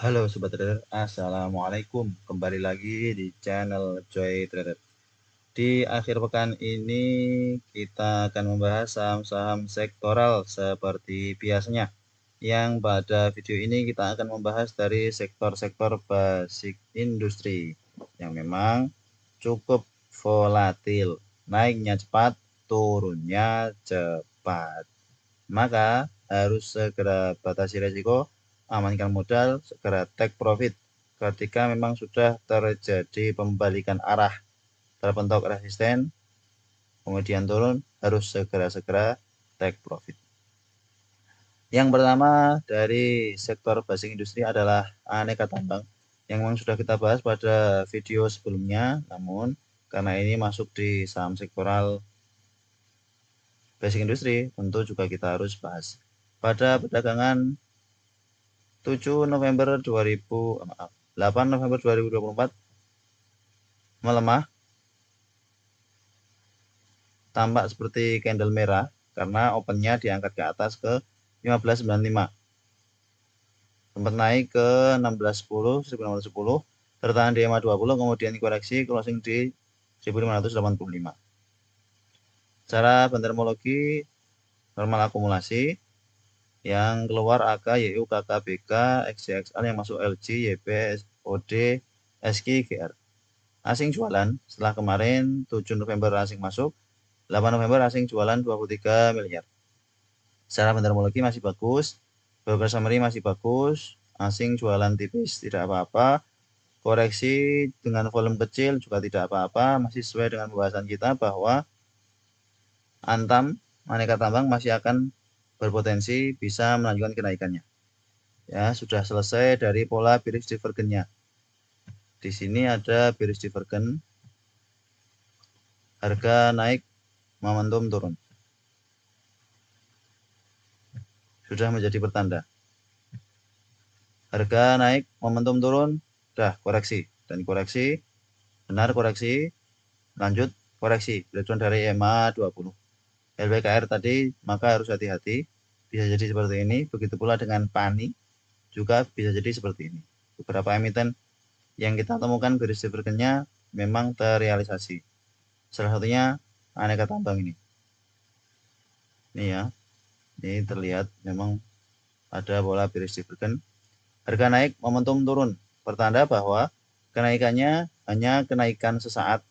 Halo Sobat Trader, Assalamualaikum. Kembali lagi di channel Joy Trader. Di akhir pekan ini kita akan membahas saham-saham sektoral seperti biasanya. Yang pada video ini kita akan membahas dari sektor-sektor basic industri yang memang cukup volatil. Naiknya cepat, turunnya cepat. Maka harus segera batasi resiko, amankan modal, segera take profit ketika memang sudah terjadi pembalikan arah, terbentuk resisten, kemudian turun, harus segera-segera take profit. Yang pertama dari sektor basic industri adalah aneka tambang yang memang sudah kita bahas pada video sebelumnya, namun karena ini masuk di saham sektoral basic industri, tentu juga kita harus bahas. Pada perdagangan 8 November 2024 melemah, tampak seperti candle merah karena opennya diangkat ke atas ke 1595, sempat naik ke 1610, 1610, tertahan di EMA 20, kemudian koreksi closing di 1585. Secara bantermologi normal akumulasi, yang keluar AK, YU, KK, BK, XCXL, yang masuk LG, YP, OD, SK, GR. Asing jualan setelah kemarin 7 November asing masuk, 8 November asing jualan 23 miliar. Secara bantermologi masih bagus, broker summary masih bagus, asing jualan tipis tidak apa-apa, koreksi dengan volume kecil juga tidak apa-apa, masih sesuai dengan pembahasan kita bahwa Antam aneka tambang masih akan berpotensi bisa melanjutkan kenaikannya. Ya, sudah selesai dari pola bearish divergence-nya. Di sini ada bearish divergence, harga naik, momentum turun. Sudah menjadi pertanda. Harga naik, momentum turun, sudah koreksi. Dan koreksi, benar koreksi, lanjut koreksi. Breakdown dari EMA 20. LBKR tadi, maka harus hati-hati. Bisa jadi seperti ini. Begitu pula dengan PANI, juga bisa jadi seperti ini. Beberapa emiten yang kita temukan bearish divergence-nya memang terrealisasi. Salah satunya aneka tambang ini. Ini ya, ini terlihat memang ada bola bearish divergence. Harga naik, momentum turun. Pertanda bahwa kenaikannya hanya kenaikan sesaat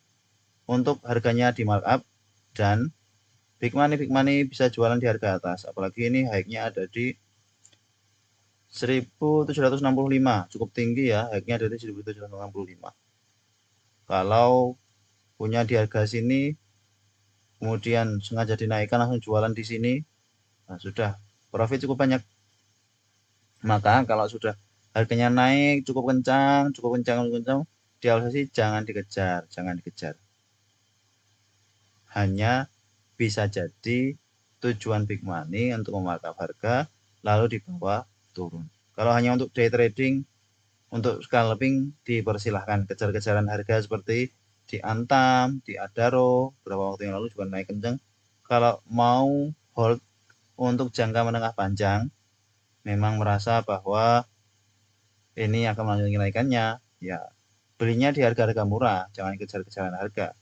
untuk harganya di markup dan big money bisa jualan di harga atas. Apalagi ini high-nya ada di 1765, cukup tinggi ya, high-nya ada di 1765. Kalau punya di harga sini, kemudian sengaja dinaikkan langsung jualan di sini, nah sudah profit cukup banyak. Maka kalau sudah harganya naik cukup kencang, diawasi jangan dikejar. Hanya bisa jadi tujuan big money untuk memarkup harga lalu dibawa turun. Kalau hanya untuk day trading, untuk scalping dipersilahkan, kejar-kejaran harga seperti di Antam, di Adaro beberapa waktu yang lalu juga naik kencang. Kalau mau hold untuk jangka menengah panjang, memang merasa bahwa ini akan melanjutkan kenaikannya, ya belinya di harga-harga murah, jangan kejar-kejaran harga.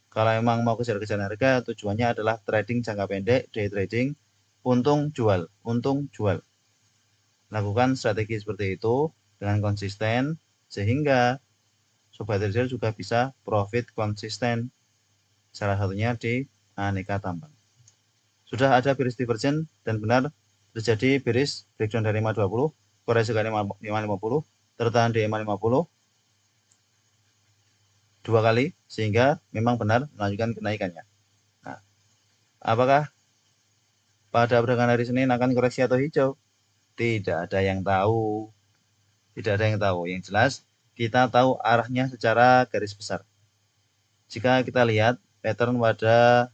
Kalau emang mau kejar-kejaran harga, tujuannya adalah trading jangka pendek, day trading, untung jual. Lakukan strategi seperti itu dengan konsisten, sehingga sobat trader juga bisa profit konsisten. Salah satunya di aneka tambang. Sudah ada bearish divergence dan benar terjadi bearish breakdown dari 520, koreksi ke 550, tertahan di 550 dua kali sehingga memang benar melanjutkan kenaikannya. Nah, apakah pada perdagangan hari Senin akan koreksi atau hijau? Tidak ada yang tahu. Yang jelas kita tahu arahnya secara garis besar. Jika kita lihat pattern pada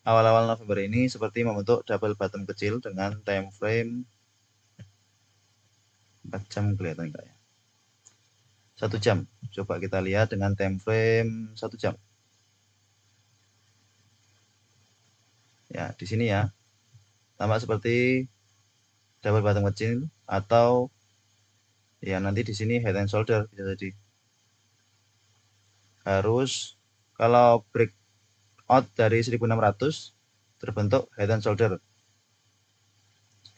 awal-awal November ini seperti membentuk double bottom kecil dengan time frame 4 jam, kelihatan enggak ya? 1 jam. Coba kita lihat dengan time frame 1 jam. Ya, di sini ya. Tampak seperti double bottom kecil atau Ya nanti di sini head and shoulder bisa jadi. Harus kalau breakout dari 1600 terbentuk head and shoulder.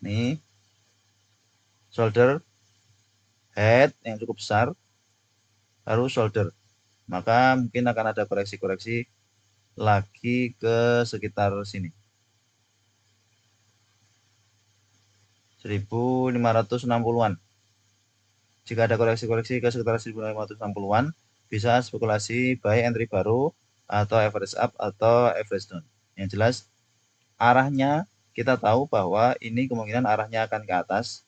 Ini shoulder, head yang cukup besar, harus shoulder. Maka mungkin akan ada koreksi-koreksi lagi ke sekitar sini. 1560-an. Jika ada koreksi-koreksi ke sekitar 1560-an, bisa spekulasi buy entry baru atau average up atau average down. Yang jelas arahnya kita tahu bahwa ini kemungkinan arahnya akan ke atas.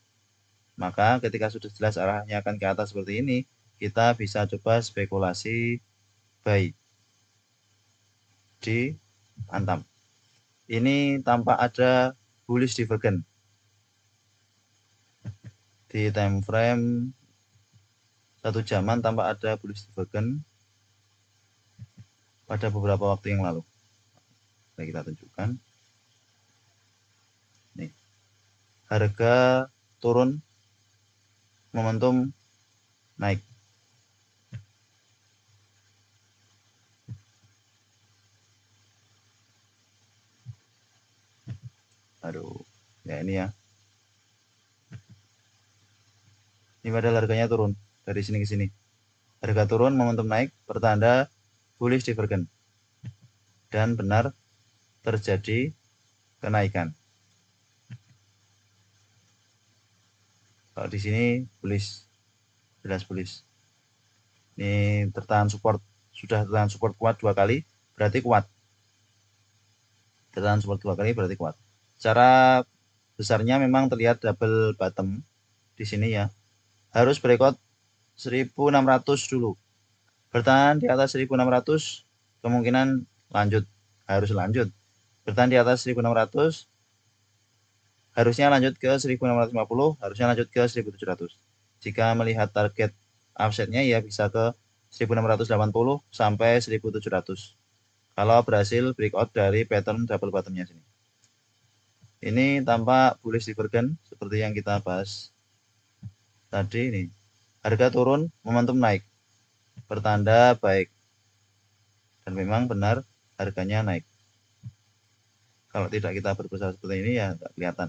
Maka ketika sudah jelas arahnya akan ke atas seperti ini, kita bisa coba spekulasi buy di Antam. Ini tampak ada bullish divergence di time frame 1 jaman, tampak ada bullish divergence pada beberapa waktu yang lalu. Nah, kita tunjukkan. Nih, harga turun, momentum naik. Aduh, ya ini ya. Ini padahal harganya turun dari sini ke sini. Harga turun, momentum naik, pertanda bullish divergence. Dan benar terjadi kenaikan. Kalau di sini bullish, jelas bullish. Ini tertahan support, sudah tertahan support kuat 2 kali, berarti kuat. Tertahan support 2 kali berarti kuat. Secara besarnya memang terlihat double bottom di sini ya. Harus breakout 1600 dulu. Bertahan di atas 1600 kemungkinan lanjut, harus lanjut. Bertahan di atas 1600 harusnya lanjut ke 1650, harusnya lanjut ke 1700. Jika melihat target offsetnya ya bisa ke 1680 sampai 1700. Kalau berhasil breakout dari pattern double bottomnya sini. Ini tampak bullish divergence seperti yang kita bahas tadi ini. Harga turun, momentum naik. Pertanda baik. Dan memang benar harganya naik. Kalau tidak kita berusaha seperti ini ya nggak kelihatan.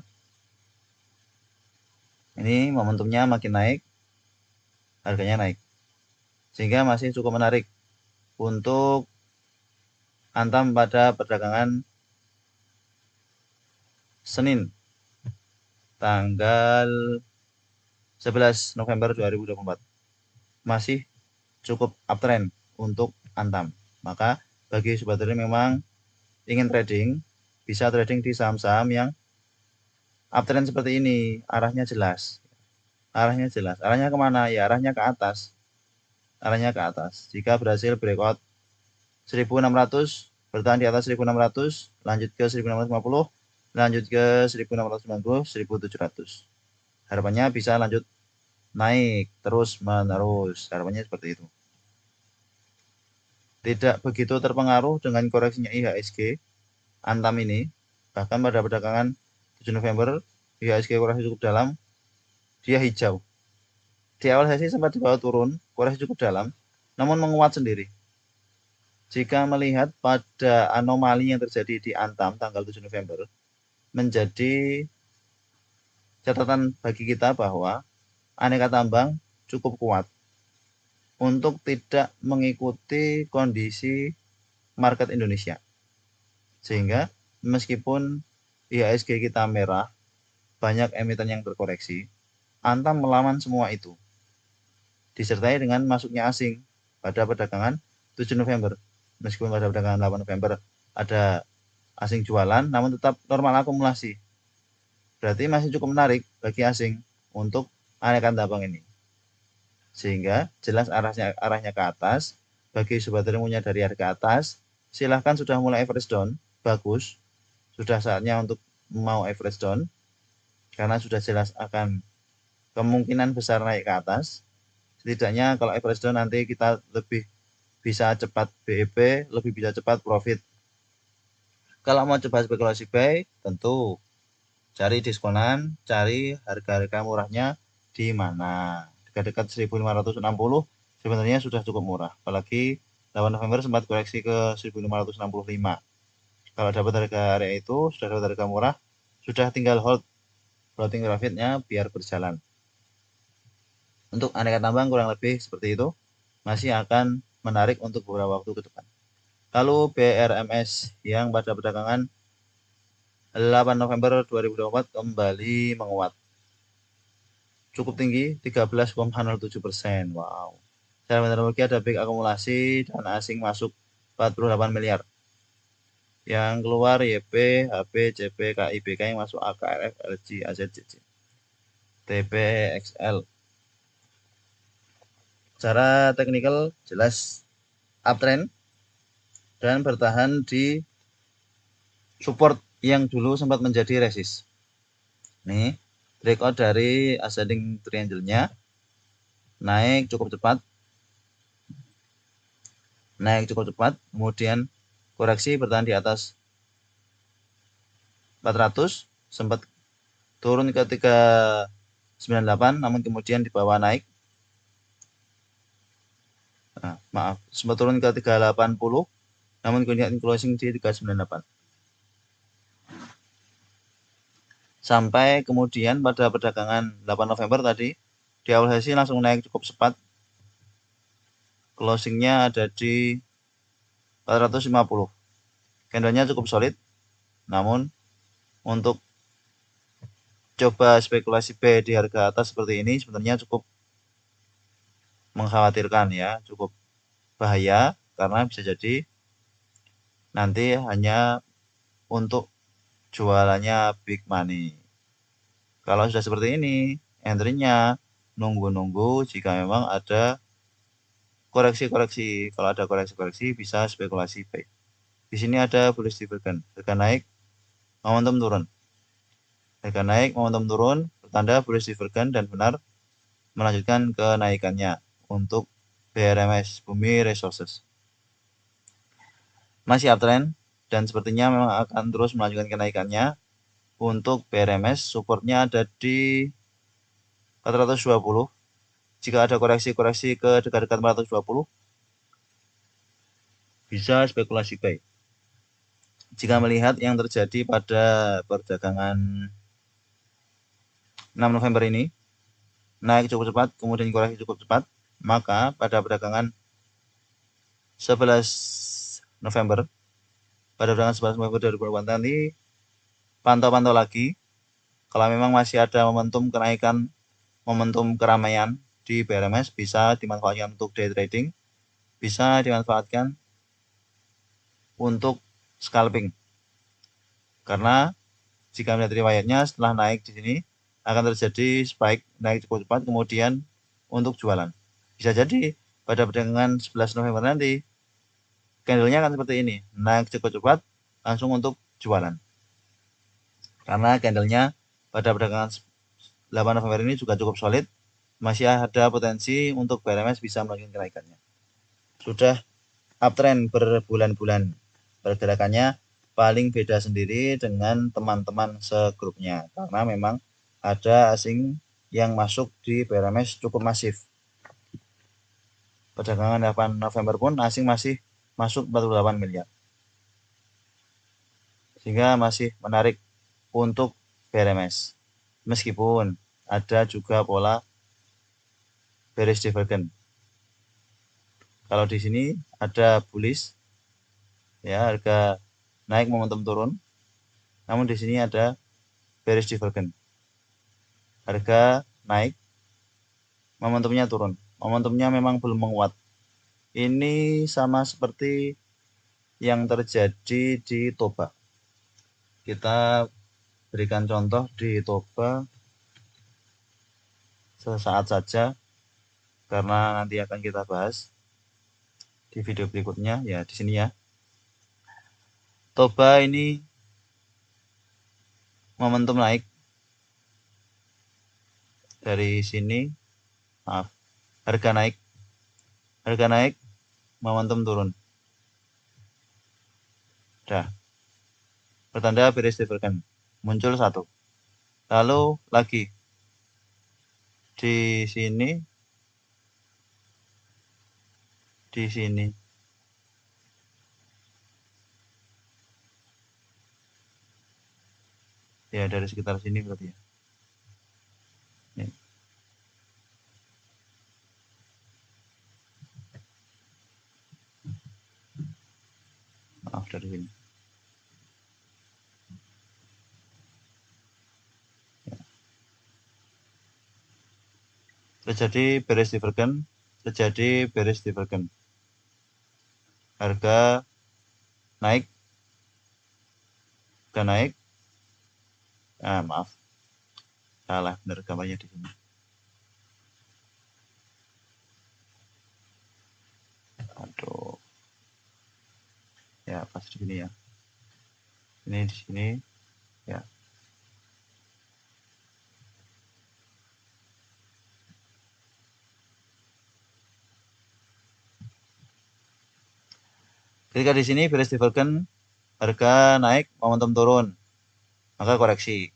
Ini momentumnya makin naik, harganya naik. Sehingga masih cukup menarik untuk Antam pada perdagangan Senin tanggal 11 November 2024. Masih cukup uptrend untuk Antam. Maka bagi sobat trader memang ingin trading, bisa trading di saham-saham yang uptrend seperti ini. Arahnya jelas. Arahnya jelas. Arahnya kemana? Ya arahnya ke atas. Arahnya ke atas. Jika berhasil breakout 1600, bertahan di atas 1600, lanjut ke 1650, lanjut ke 1690, 1700. Harapannya bisa lanjut naik terus menerus. Harapannya seperti itu. Tidak begitu terpengaruh dengan koreksinya IHSG Antam ini. Bahkan pada perdagangan 7 November IHSG koreksi cukup dalam, dia hijau. Di awal sesi sempat dibawa turun, koreksi cukup dalam, namun menguat sendiri. Jika melihat pada anomali yang terjadi di Antam tanggal 7 November, menjadi catatan bagi kita bahwa aneka tambang cukup kuat untuk tidak mengikuti kondisi market Indonesia. Sehingga meskipun IHSG kita merah, banyak emiten yang terkoreksi, Antam melawan semua itu. Disertai dengan masuknya asing pada perdagangan 7 November. Meskipun pada perdagangan 8 November ada asing jualan, namun tetap normal akumulasi. Berarti masih cukup menarik bagi asing untuk aneka tambang ini. Sehingga jelas arahnya ke atas. Bagi sobat trader punya dari harga atas, silahkan sudah mulai average down, bagus. Sudah saatnya untuk mau average down, karena sudah jelas akan kemungkinan besar naik ke atas. Setidaknya kalau average down nanti kita lebih bisa cepat BEP, lebih bisa cepat profit. Kalau mau coba spekulasi buy, tentu cari diskonan, cari harga-harga murahnya di mana. dekat-dekat 1560 sebenarnya sudah cukup murah. Apalagi 8 November sempat koreksi ke 1565. Kalau dapat harga area itu, sudah dapat harga murah, sudah tinggal hold floating profitnya biar berjalan. Untuk aneka tambang kurang lebih seperti itu, masih akan menarik untuk beberapa waktu ke depan. Lalu BRMS yang pada perdagangan 8 November 2024 kembali menguat. Cukup tinggi 13,07%. Wow. Secara metodologi ada big akumulasi dan asing masuk 48 miliar. Yang keluar YP, HP, CP, KI, BK, yang masuk AKRF, LG, AZCC, TP, XL. Secara teknikal jelas uptrend dan bertahan di support yang dulu sempat menjadi resist. Nih, breakout dari ascending triangle-nya naik cukup cepat, kemudian koreksi bertahan di atas 400, sempat turun ke 398, namun kemudian di bawah naik. Sempat turun ke 380, namun kemudian closing di 398. Sampai kemudian pada perdagangan 8 November tadi, di awal sesi langsung naik cukup cepat. Closingnya ada di 450. Candlenya cukup solid, namun untuk coba spekulasi B di harga atas seperti ini sebenarnya cukup mengkhawatirkan ya, cukup bahaya karena bisa jadi nanti hanya untuk jualannya big money. Kalau sudah seperti ini, entry-nya nunggu-nunggu jika memang ada koreksi-koreksi. Kalau ada koreksi-koreksi bisa spekulasi buy. Di sini ada bullish divergence. Harga naik, momentum turun. Harga naik, momentum turun, bertanda bullish divergence dan benar melanjutkan kenaikannya untuk BRMS, Bumi Resources. Masih uptrend dan sepertinya memang akan terus melanjutkan kenaikannya. Untuk BRMS, supportnya ada di 420. Jika ada koreksi-koreksi ke dekat-dekat 420, bisa spekulasi buy. Jika melihat yang terjadi pada perdagangan 6 November ini, naik cukup cepat, kemudian koreksi cukup cepat, maka pada perdagangan 11 November, pada perdagangan 11 November 2024 nanti, pantau-pantau lagi. Kalau memang masih ada momentum kenaikan, momentum keramaian di BRMS, bisa dimanfaatkan untuk day trading, bisa dimanfaatkan untuk scalping. Karena jika melihat riwayatnya setelah naik di sini akan terjadi spike naik cukup cepat, kemudian untuk jualan. Bisa jadi pada perdagangan 11 November nanti candlenya akan seperti ini, naik cukup cepat langsung untuk jualan. Karena candlenya pada perdagangan 8 November ini juga cukup solid, masih ada potensi untuk BRMS bisa melanjutkan kenaikannya. Sudah uptrend berbulan-bulan, pergerakannya paling beda sendiri dengan teman-teman segrupnya karena memang ada asing yang masuk di BRMS cukup masif. Perdagangan 8 November pun asing masih masuk 48 miliar. Sehingga masih menarik untuk BRMS. Meskipun ada juga pola bearish divergence. Kalau di sini ada bullish, ya harga naik momentum turun. Namun di sini ada bearish divergence. Harga naik, momentumnya turun. Momentumnya memang belum menguat. Ini sama seperti yang terjadi di Toba. Kita berikan contoh di Toba sesaat saja karena nanti akan kita bahas di video berikutnya ya di sini ya. Toba ini momentum naik dari sini, harga naik, momentum turun. Pertanda bearish divergence muncul satu. Lalu lagi di sini di sini. Ya, dari sekitar sini berarti ya. Nih. Maaf, dari sini. Ya. Terjadi bearish divergence, terjadi bearish divergence. Harga naik, dan naik. Maaf, salah benar gambarnya di sini. Aduh. Ya, pas di sini ya. Ini di sini ya. Ketika di sini bearish divergence, harga naik, momentum turun, maka koreksi.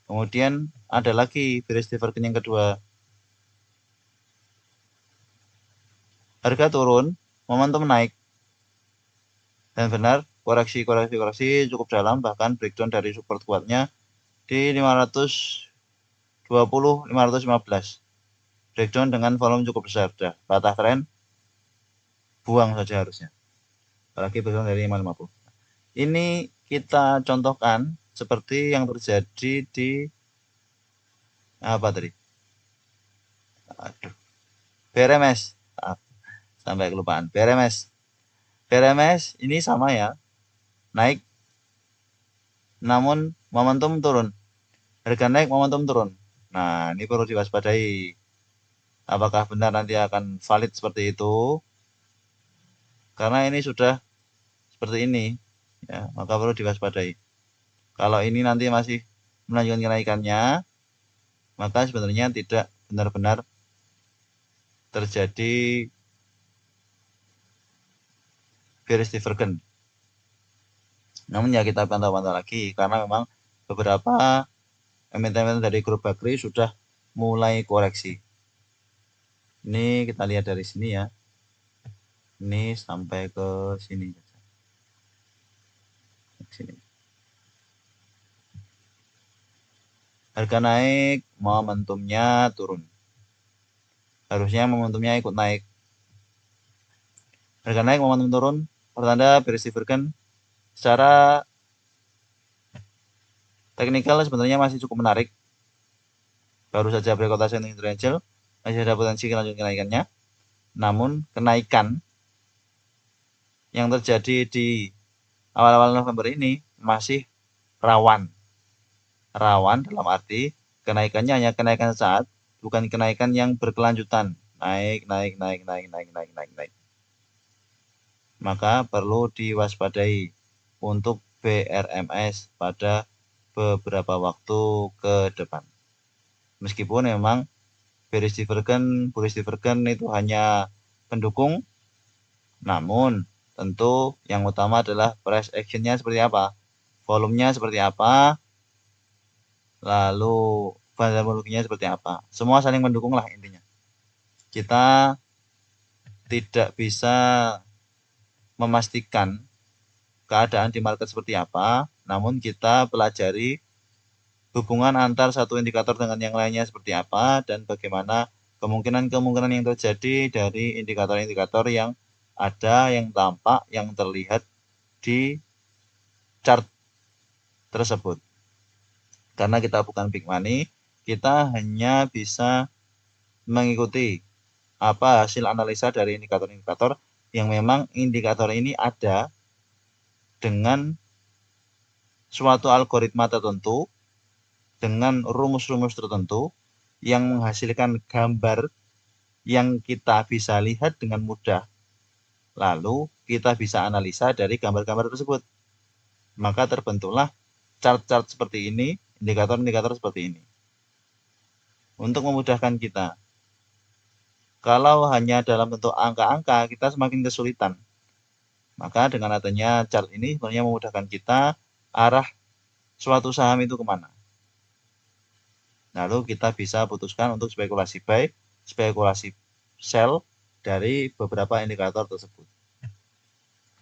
Kemudian ada lagi bearish divergence yang kedua. Harga turun, momentum naik. Dan benar, koreksi cukup dalam, bahkan breakdown dari support kuatnya di 520, 515. Breakdown dengan volume cukup besar. Dah, patah tren, buang saja harusnya. Apalagi breakdown dari 550. Ini kita contohkan seperti yang terjadi di apa tadi? Aduh, BRMS. Sampai kelupaan. BRMS. BRMS ini sama ya, naik namun momentum turun. Harga naik, momentum turun. Nah, ini perlu diwaspadai. Apakah benar nanti akan valid seperti itu? Karena ini sudah seperti ini, ya, maka perlu diwaspadai. Kalau ini nanti masih melanjutkan kenaikannya, maka sebenarnya tidak benar-benar terjadi bearish divergence. Namun ya kita pantau-pantau lagi, karena memang beberapa emiten-emiten dari grup Bakri sudah mulai koreksi. Ini kita lihat dari sini ya. Ini sampai ke sini. Sini. Harga naik, momentumnya turun. Harusnya momentumnya ikut naik. Harga naik, momentum turun, pertanda bearish divergence. Secara teknikal sebenarnya masih cukup menarik. Baru saja breakout ascending triangle, masih ada potensi lanjut kenaikannya. Namun kenaikan yang terjadi di awal-awal November ini masih rawan. Rawan dalam arti kenaikannya hanya kenaikan saat, bukan kenaikan yang berkelanjutan. Naik. Maka perlu diwaspadai untuk BRMS pada beberapa waktu ke depan. Meskipun memang bullish divergence itu hanya pendukung, namun tentu yang utama adalah price actionnya seperti apa, volumenya seperti apa, lalu fundamentalnya seperti apa. Semua saling mendukung lah intinya. Kita tidak bisa memastikan keadaan di market seperti apa, namun kita pelajari hubungan antar satu indikator dengan yang lainnya seperti apa, dan bagaimana kemungkinan-kemungkinan yang terjadi dari indikator-indikator yang ada, yang tampak, yang terlihat di chart tersebut. Karena kita bukan big money, kita hanya bisa mengikuti apa hasil analisa dari indikator-indikator yang memang indikator ini ada dengan suatu algoritma tertentu, dengan rumus-rumus tertentu yang menghasilkan gambar yang kita bisa lihat dengan mudah. Lalu kita bisa analisa dari gambar-gambar tersebut. Maka terbentuklah chart-chart seperti ini, indikator-indikator seperti ini. Untuk memudahkan kita. Kalau hanya dalam bentuk angka-angka, kita semakin kesulitan. Maka dengan adanya chart ini sebenarnya memudahkan kita arah suatu saham itu kemana. Lalu kita bisa putuskan untuk spekulasi buy, spekulasi sell, dari beberapa indikator tersebut.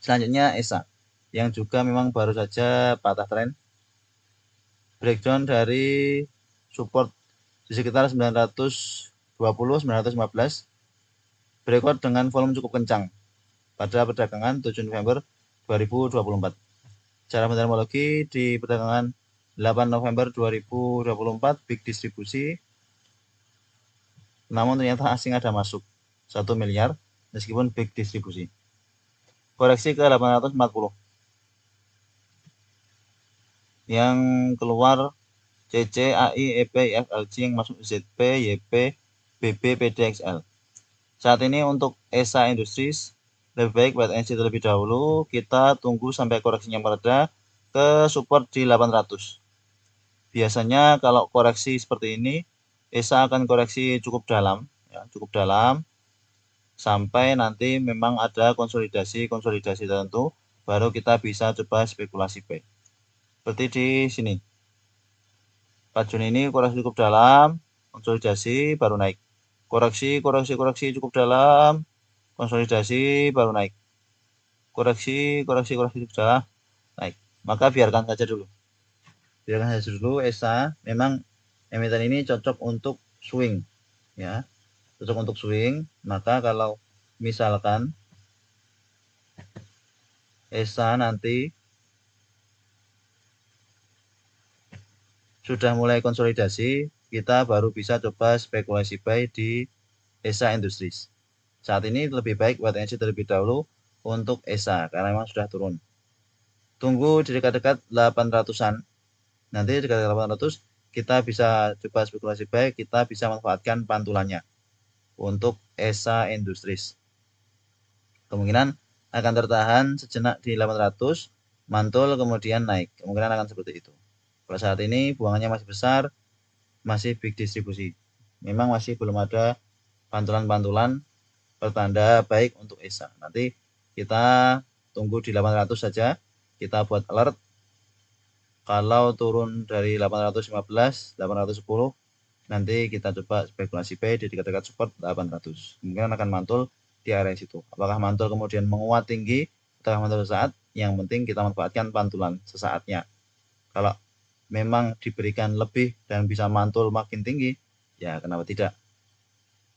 Selanjutnya ESA yang juga memang baru saja patah tren. Breakdown dari support di sekitar 920-915 berekor dengan volume cukup kencang pada perdagangan 7 November 2024. Secara fundamentologi di perdagangan 8 November 2024 big distribusi, namun ternyata asing ada masuk 1 miliar meskipun big distribusi. Koreksi ke 840 yang keluar CC, AI, EP, IF, LG yang masuk ZP, YP, BB, PDXL. Saat ini untuk ESA Industries lebih baik wait and see terlebih dahulu, kita tunggu sampai koreksinya mereda ke support di 800. Biasanya kalau koreksi seperti ini ESA akan koreksi cukup dalam ya, cukup dalam sampai nanti memang ada konsolidasi tertentu, baru kita bisa coba spekulasi buy. Seperti di sini. 4 Juni ini koreksi cukup dalam, konsolidasi baru naik. Koreksi cukup dalam, konsolidasi baru naik. Koreksi cukup dalam, naik. Maka biarkan saja dulu. ESA memang emiten ini cocok untuk swing ya. Cocok untuk swing, maka kalau misalkan ESA nanti sudah mulai konsolidasi, kita baru bisa coba spekulasi buy di ESA Industries. Saat ini lebih baik wait and see terlebih dahulu untuk ESA karena memang sudah turun. Tunggu di dekat-dekat 800-an. Nanti di dekat 800 kita bisa coba spekulasi buy, kita bisa manfaatkan pantulannya untuk ESA Industries. Kemungkinan akan tertahan sejenak di 800, mantul kemudian naik. Kemungkinan akan seperti itu. Kalau saat ini buangannya masih besar, masih big distribusi. Memang masih belum ada pantulan-pantulan pertanda baik untuk ESA. Nanti kita tunggu di 800 saja. Kita buat alert. Kalau turun dari 815, 810, nanti kita coba spekulasi buy di dekat-dekat support 800. Kemungkinan akan mantul di area situ. Apakah mantul kemudian menguat tinggi atau mantul sesaat? Yang penting kita manfaatkan pantulan sesaatnya. Kalau memang diberikan lebih dan bisa mantul makin tinggi, ya kenapa tidak?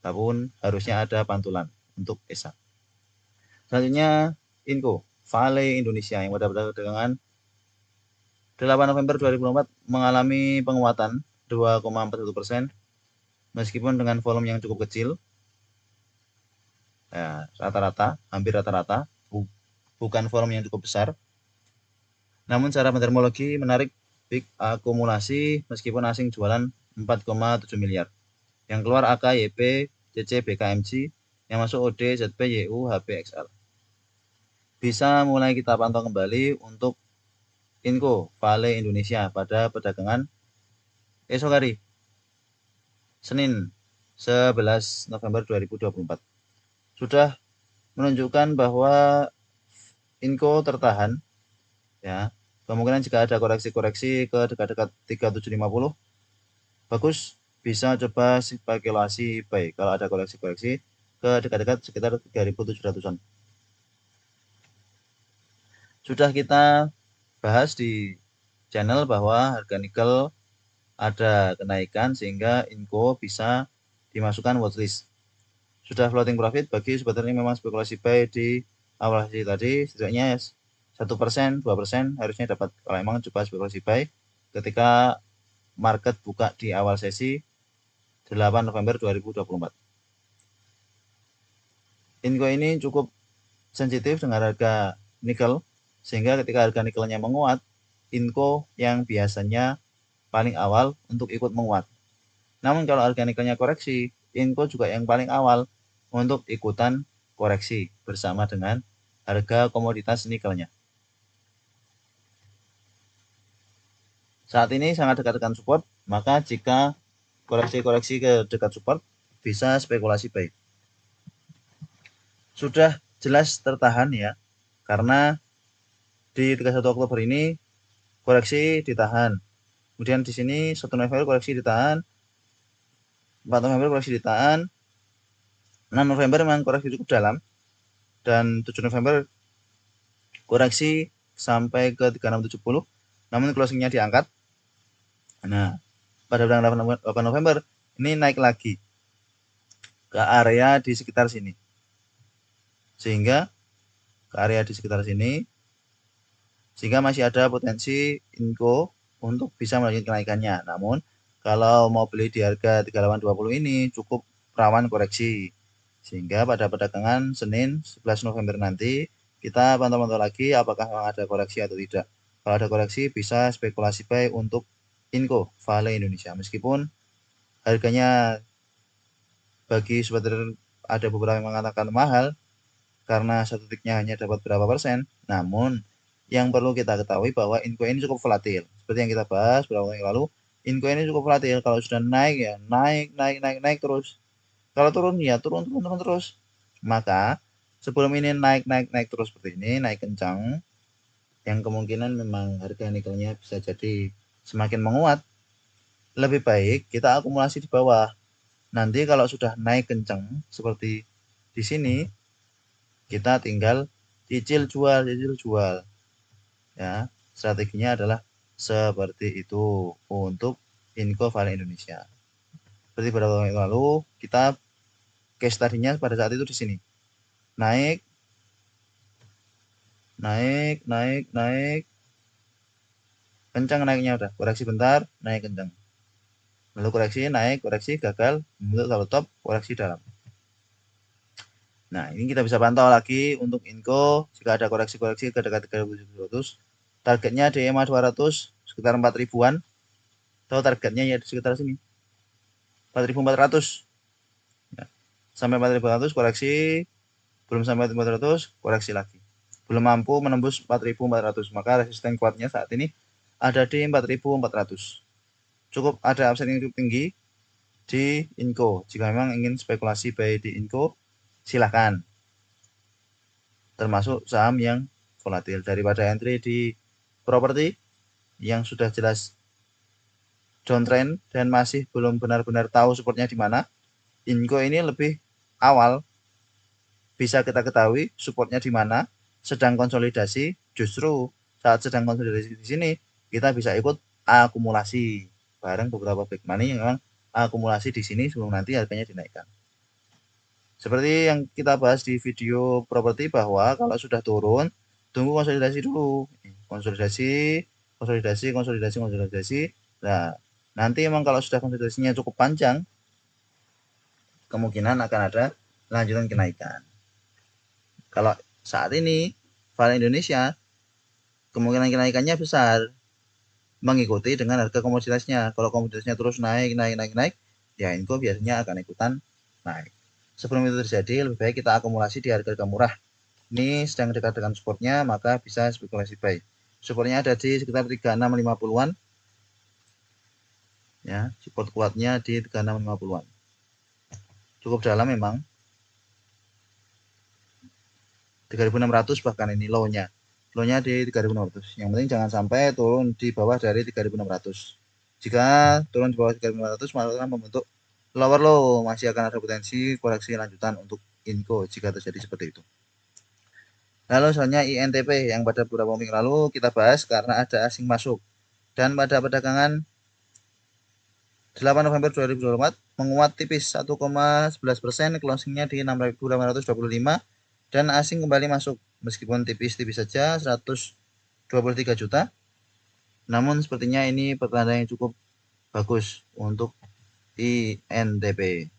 Tapi harusnya ada pantulan untuk ESA. Selanjutnya Inco, Vale Indonesia yang pada perdagangan 8 November 2024 mengalami penguatan 2,41% meskipun dengan volume yang cukup kecil. Ya, rata-rata, hampir rata-rata, bukan volume yang cukup besar. Namun secara fundamentologi menarik big akumulasi meskipun asing jualan 4,7 miliar. Yang keluar AK, YP, CC, BKMG, yang masuk OD, ZP, YU, HP, XL. Bisa mulai kita pantau kembali untuk Inco Vale Indonesia pada perdagangan esok hari Senin 11 November 2024. Sudah menunjukkan bahwa Inco tertahan ya. Kemungkinan jika ada koreksi-koreksi ke dekat-dekat 3750, bagus bisa coba spekulasi buy kalau ada koreksi-koreksi ke dekat-dekat sekitar 3700-an. Sudah kita bahas di channel bahwa harga nikel ada kenaikan sehingga Inco bisa dimasukkan watchlist. Sudah floating profit bagi sebetulnya memang spekulasi buy di awal sesi tadi setidaknya 1%, 2% harusnya dapat kalau memang coba spekulasi buy ketika market buka di awal sesi 8 November 2024. Inco ini cukup sensitif dengan harga nikel sehingga ketika harga nikelnya menguat, Inco yang biasanya paling awal untuk ikut menguat. Namun kalau harga nikelnya koreksi, Inco juga yang paling awal untuk ikutan koreksi bersama dengan harga komoditas nikelnya. Saat ini sangat dekat dengan support, maka jika koreksi-koreksi ke dekat support bisa spekulasi buy. Sudah jelas tertahan ya, karena di 31 Oktober ini koreksi ditahan. Kemudian di sini 1 November koreksi ditahan, 4 November koreksi ditahan. 6 November memang koreksi cukup dalam, dan 7 November koreksi sampai ke 3670, namun closingnya diangkat. Nah, pada tanggal 8 November ini naik lagi ke area di sekitar sini, sehingga ke area di sekitar sini, sehingga masih ada potensi Inco untuk bisa melanjutkan kenaikannya. Namun kalau mau beli di harga 3820 ini cukup rawan koreksi, sehingga pada perdagangan Senin 11 November nanti kita pantau-pantau lagi apakah memang ada koreksi atau tidak. Kalau ada koreksi bisa spekulasi buy untuk Inco Vale Indonesia, meskipun harganya bagi sobat trader ada beberapa yang mengatakan mahal karena satu tiknya hanya dapat berapa persen. Namun yang perlu kita ketahui bahwa Inco ini cukup volatil. Seperti yang kita bahas beberapa waktu yang lalu, Inco ini cukup volatil. Kalau sudah naik ya naik terus. Kalau turun ya turun terus. Maka sebelum ini naik terus seperti ini, naik kencang, yang kemungkinan memang harga nikelnya bisa jadi semakin menguat, lebih baik kita akumulasi di bawah. Nanti kalau sudah naik kencang seperti di sini, kita tinggal cicil jual. Ya, strateginya adalah seperti itu untuk Inco Vale Indonesia. Seperti beberapa waktu lalu kita case tadinya pada saat itu di sini. Naik. Kencang naiknya udah. Koreksi bentar, naik kencang. Lalu koreksi, naik, koreksi, gagal, membentuk saldo top, koreksi dalam. Nah, ini kita bisa pantau lagi untuk Inco jika ada koreksi-koreksi ke dekat 3700. Targetnya di EMA 200 sekitar 4 ribuan. Atau targetnya ya di sekitar sini. 4.400. Nah, sampai 4.400 koreksi, belum sampai 4.400 koreksi lagi. Belum mampu menembus 4.400, maka resisten kuatnya saat ini ada di 4.400. Cukup ada upside yang cukup tinggi di Inco. Jika memang ingin spekulasi buy di Inco, silahkan. Termasuk saham yang volatil. Daripada entry di properti yang sudah jelas downtrend dan masih belum benar-benar tahu supportnya di mana, Inco ini lebih awal bisa kita ketahui supportnya di mana, sedang konsolidasi. Justru saat sedang konsolidasi di sini kita bisa ikut akumulasi bareng beberapa big money yang memang akumulasi di sini sebelum nanti harganya dinaikkan. Seperti yang kita bahas di video properti bahwa kalau sudah turun, tunggu konsolidasi dulu. Konsolidasi. Nah, nanti memang kalau sudah konsolidasinya cukup panjang, kemungkinan akan ada lanjutan kenaikan. Kalau saat ini Vale Indonesia kemungkinan kenaikannya besar mengikuti dengan harga komoditasnya. Kalau komoditasnya terus naik, ya Inco biasanya akan ikutan naik. Sebelum itu terjadi, lebih baik kita akumulasi di harga murah. Ini sedang dekat dengan supportnya, maka bisa spekulasi buy. Supportnya ada di sekitar 3650-an. Ya, support kuatnya di 3650-an. Cukup dalam memang. 3.600 bahkan ini low-nya. Low-nya di 3.600. Yang penting jangan sampai turun di bawah dari 3.600. Jika turun di bawah 3.600, maka akan membentuk lower low, masih akan ada potensi koreksi lanjutan untuk Inco jika terjadi seperti itu. Lalu selanjutnya INTP yang pada beberapa waktu yang lalu kita bahas karena ada asing masuk. Dan pada perdagangan 8 November 2024 menguat tipis 1,11%, closingnya di 6.825 dan asing kembali masuk meskipun tipis-tipis saja 123 juta. Namun sepertinya ini pertanda yang cukup bagus untuk INTP.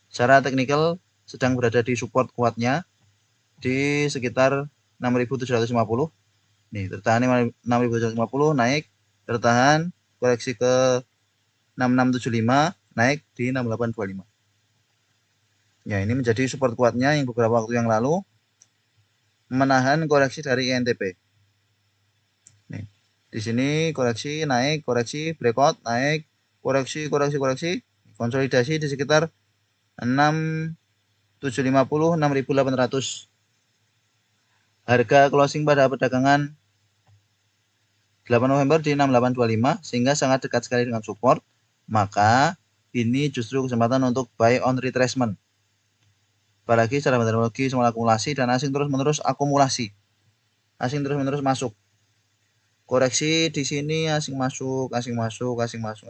Secara teknikal sedang berada di support kuatnya di sekitar 6.750. Nih, tertahan 6.750, naik, tertahan, koreksi ke 6675, naik di 6825. Ya, ini menjadi support kuatnya yang beberapa waktu yang lalu menahan koreksi dari INTP. Nih, di sini koreksi, naik, koreksi, breakout, naik, koreksi, konsolidasi di sekitar 6.750, 6.800. Harga closing pada perdagangan 8 November di 6825 sehingga sangat dekat sekali dengan support. Maka ini justru kesempatan untuk buy on retracement. Apalagi secara metodologi semua akumulasi dan asing terus-menerus akumulasi. Asing terus-menerus masuk. Koreksi di sini asing masuk, asing masuk, asing masuk.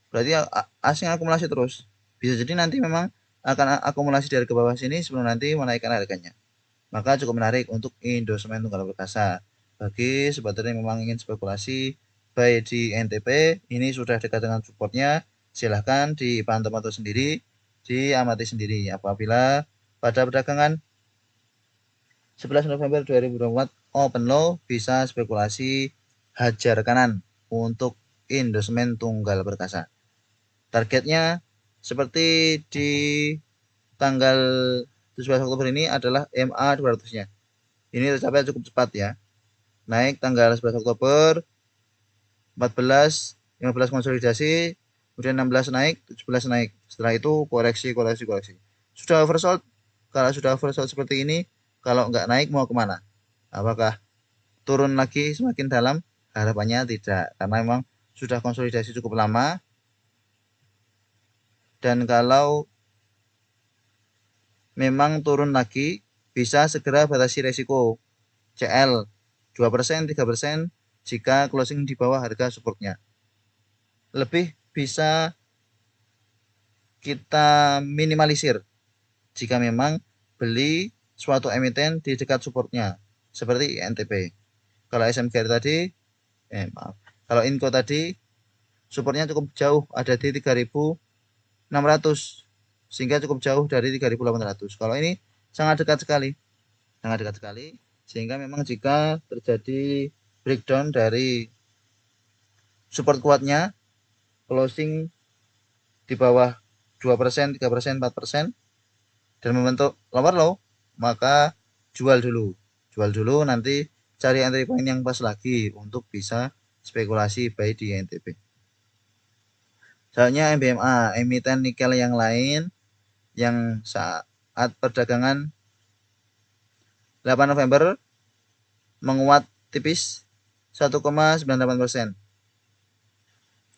Berarti asing akumulasi terus. Bisa jadi nanti memang akan akumulasi dari ke bawah sini sebelum nanti menaikkan harganya. Maka cukup menarik untuk Indosemen Tunggal Perkasa. Bagi sobat yang memang ingin spekulasi buy di NTP, ini sudah dekat dengan supportnya, silahkan dipantau-pantau sendiri, diamati sendiri. Apabila pada perdagangan 11 November 2024 open low, bisa spekulasi hajar kanan untuk Indosemen Tunggal Perkasa. Targetnya seperti di tanggal 17 Oktober ini adalah MA 200-nya. Ini tercapai cukup cepat ya. Naik tanggal 11 Oktober, 14, 15 konsolidasi, kemudian 16 naik, 17 naik. Setelah itu koreksi. Sudah oversold. Kalau sudah oversold seperti ini, kalau nggak naik mau kemana? Apakah turun lagi semakin dalam? Harapannya tidak, karena memang sudah konsolidasi cukup lama. Dan kalau memang turun lagi, bisa segera batasi resiko. CL 2%, 3% jika closing di bawah harga supportnya. Lebih bisa kita minimalisir jika memang beli suatu emiten di dekat supportnya, seperti INTP. Kalau SMGR tadi, kalau Inco tadi, supportnya cukup jauh, ada di 3.600, sehingga cukup jauh dari 3.800. Kalau ini sangat dekat sekali, sehingga memang jika terjadi breakdown dari support kuatnya, closing di bawah 2%, 3%, 4%, dan membentuk lower low, maka jual dulu, nanti cari entry point yang pas lagi untuk bisa spekulasi buy di NTP. Soalnya MBMA, emiten nikel yang lain yang saat perdagangan 8 November menguat tipis 1,98%.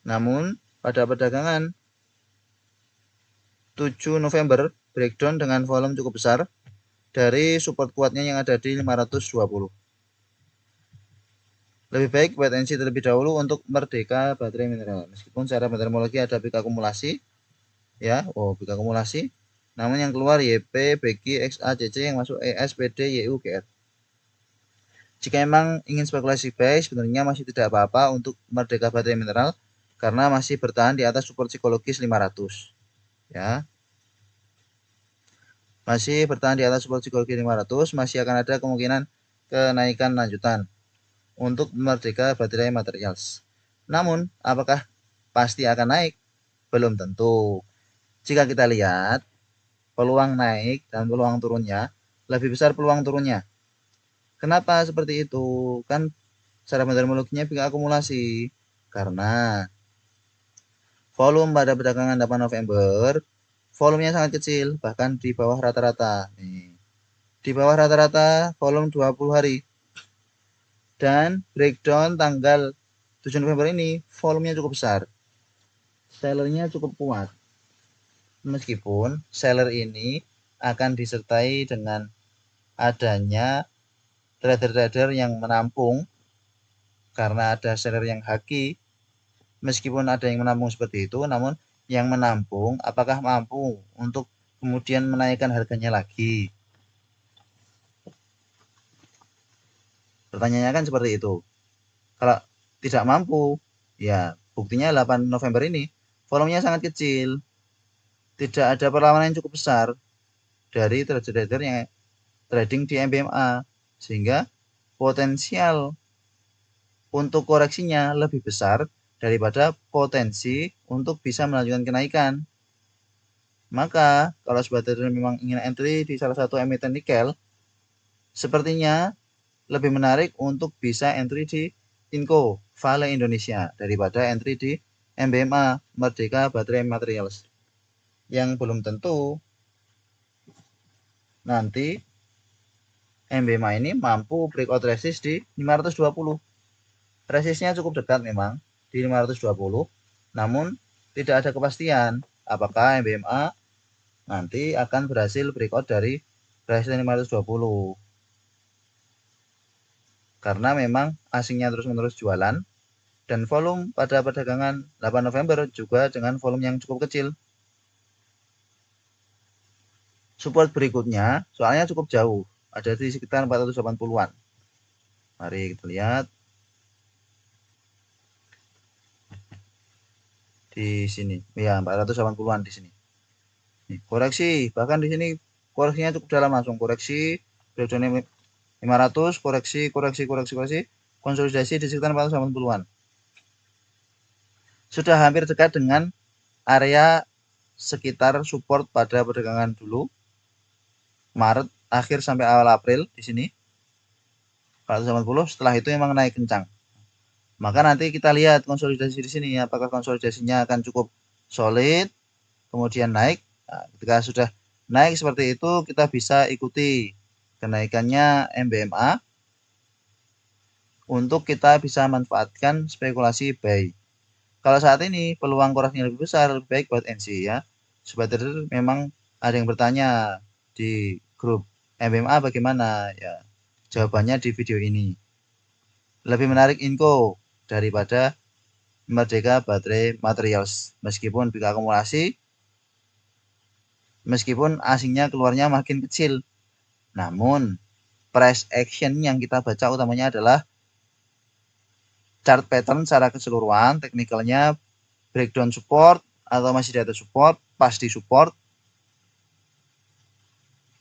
Namun pada perdagangan 7 November breakdown dengan volume cukup besar dari support kuatnya yang ada di 520. Lebih baik wait and see terlebih dahulu untuk Merdeka Baterai Mineral. Meskipun secara meteorologi ada peak akumulasi, ya, peak akumulasi. Namun yang keluar YP, BG, XACC, yang masuk ES, PD, YU, GR. Jika memang ingin spekulasi buy, sebenarnya masih tidak apa-apa untuk Merdeka Baterai Mineral karena masih bertahan di atas support psikologis 500. Ya. Masih bertahan di atas support psikologis 500, masih akan ada kemungkinan kenaikan lanjutan untuk Merdeka Baterai Materials. Namun, apakah pasti akan naik? Belum tentu. Jika kita lihat peluang naik dan peluang turunnya, lebih besar peluang turunnya. Kenapa seperti itu? Kan secara meteorologinya peak akumulasi. Karena volume pada perdagangan 8 November, volumenya sangat kecil, bahkan di bawah rata-rata. Di bawah rata-rata volume 20 hari. Dan breakdown tanggal 7 November ini volumenya cukup besar. Sellernya cukup kuat. Meskipun seller ini akan disertai dengan adanya trader-trader yang menampung karena ada seller yang haki. Meskipun ada yang menampung seperti itu, namun yang menampung apakah mampu untuk kemudian menaikkan harganya lagi? Pertanyaannya kan seperti itu. Kalau tidak mampu, ya buktinya 8 November ini volumenya sangat kecil. Tidak ada perlawanan yang cukup besar dari trader-trader yang trading di MBMA, sehingga potensial untuk koreksinya lebih besar daripada potensi untuk bisa melanjutkan kenaikan. Maka kalau sobat trader memang ingin entry di salah satu emiten nikel, sepertinya lebih menarik untuk bisa entry di Inco Vale Indonesia daripada entry di MBMA Merdeka Baterai Materials, yang belum tentu nanti MBMA ini mampu breakout resist di 520. Resistnya cukup dekat memang di 520, namun tidak ada kepastian apakah MBMA nanti akan berhasil breakout dari resistance 520. Karena memang asingnya terus-menerus jualan dan volume pada perdagangan 8 November juga dengan volume yang cukup kecil. Support berikutnya soalnya cukup jauh, ada di sekitar 480-an. Mari kita lihat di sini. Ya, 480-an di sini. Koreksi, bahkan di sini koreksinya cukup dalam, langsung koreksi breakdown 500, koreksi, konsolidasi di sekitar 480-an. Sudah hampir dekat dengan area sekitar support pada perdagangan dulu, Maret akhir sampai awal April di sini 480. Setelah itu memang naik kencang. Maka nanti kita lihat konsolidasi di sini, apakah konsolidasinya akan cukup solid, kemudian naik. Nah, ketika sudah naik seperti itu, kita bisa ikuti kenaikannya MBMA untuk kita bisa manfaatkan spekulasi buy. Kalau saat ini peluang koreksinya lebih besar, lebih baik buat NC ya. Sobat trader, memang ada yang bertanya di grup MBMA bagaimana ya. Jawabannya di video ini. Lebih menarik Inco daripada Merdeka Baterai Materials. Meskipun big akumulasi, meskipun asingnya keluarnya makin kecil. Namun price action yang kita baca utamanya adalah chart pattern secara keseluruhan, teknikalnya breakdown support atau masih di atas support, pas di support.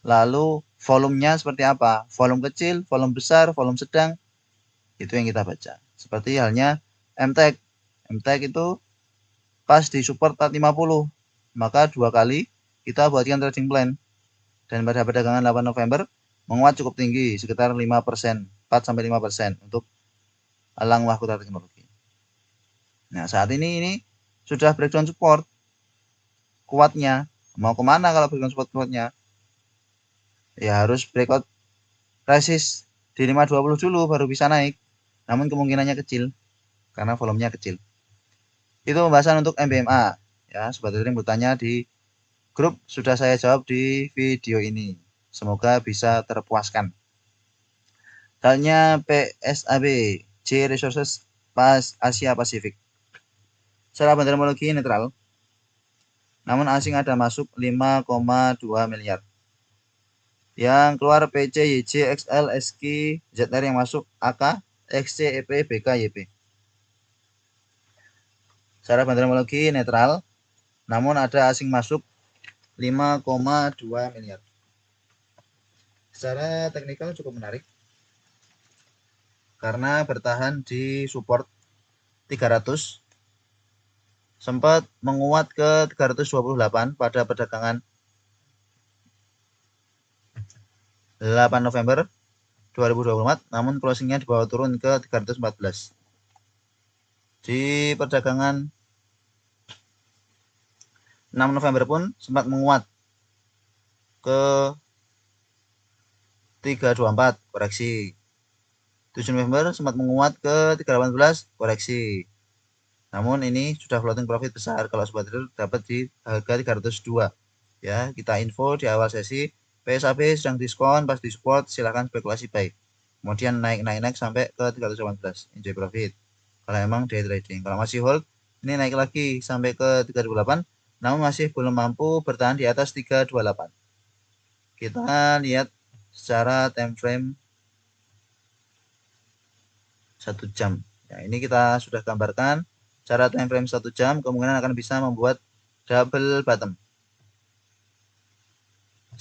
Lalu volumenya seperti apa? Volume kecil, volume besar, volume sedang. Itu yang kita baca. Seperti halnya MTEK. MTEK itu pas di support 450. Maka 2 kali kita buatkan trading plan. Dan pada perdagangan 8 November menguat cukup tinggi, sekitar 5%, 4-5% untuk Elang Mahkota Teknologi. Nah, saat ini sudah breakdown support. Kuatnya mau kemana kalau breakdown support kuatnya? Ya harus breakout resist di 520 dulu baru bisa naik. Namun kemungkinannya kecil karena volumenya kecil. Itu pembahasan untuk MBMA. Ya, sobat trading bertanya di grup sudah saya jawab di video ini. Semoga bisa terpuaskan. Selanjutnya PSAB J Resources pas Asia Pasifik. Secara fundamentologi netral. Namun asing ada masuk 5,2 miliar. Yang keluar PC, YJ, XL, SQ, ZR yang masuk AK, XC, EP, BK, YP. Secara fundamentologi netral, namun ada asing masuk 5,2 miliar. Secara teknikal cukup menarik karena bertahan di support 300, sempat menguat ke 328 pada perdagangan 8 November 2024, namun closingnya dibawa turun ke 314. Di perdagangan 6 November pun sempat menguat ke 324, koreksi. 7 November sempat menguat ke 318, koreksi. Namun ini sudah floating profit besar kalau sobat trader dapat di harga 302. Ya, kita info di awal sesi PSAB sedang diskon, pas di support silahkan spekulasi buy. Kemudian naik sampai ke 318, enjoy profit. Kalau emang day trading, kalau masih hold ini naik lagi sampai ke 328, namun masih belum mampu bertahan di atas 328. Kita lihat secara time frame 1 jam. Ya, ini kita sudah gambarkan cara time frame 1 jam kemungkinan akan bisa membuat double bottom.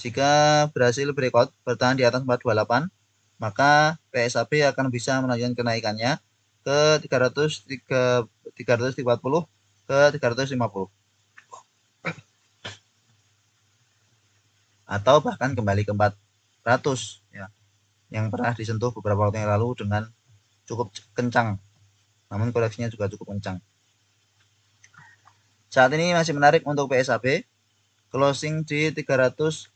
Jika berhasil breakout bertahan di atas 428, maka PSAB akan bisa melanjutkan kenaikannya ke 340 ke 350. Atau bahkan kembali ke 400 ya. Yang pernah disentuh beberapa waktu yang lalu dengan cukup kencang. Namun koreksinya juga cukup kencang. Saat ini masih menarik untuk PSAB. Closing di 314,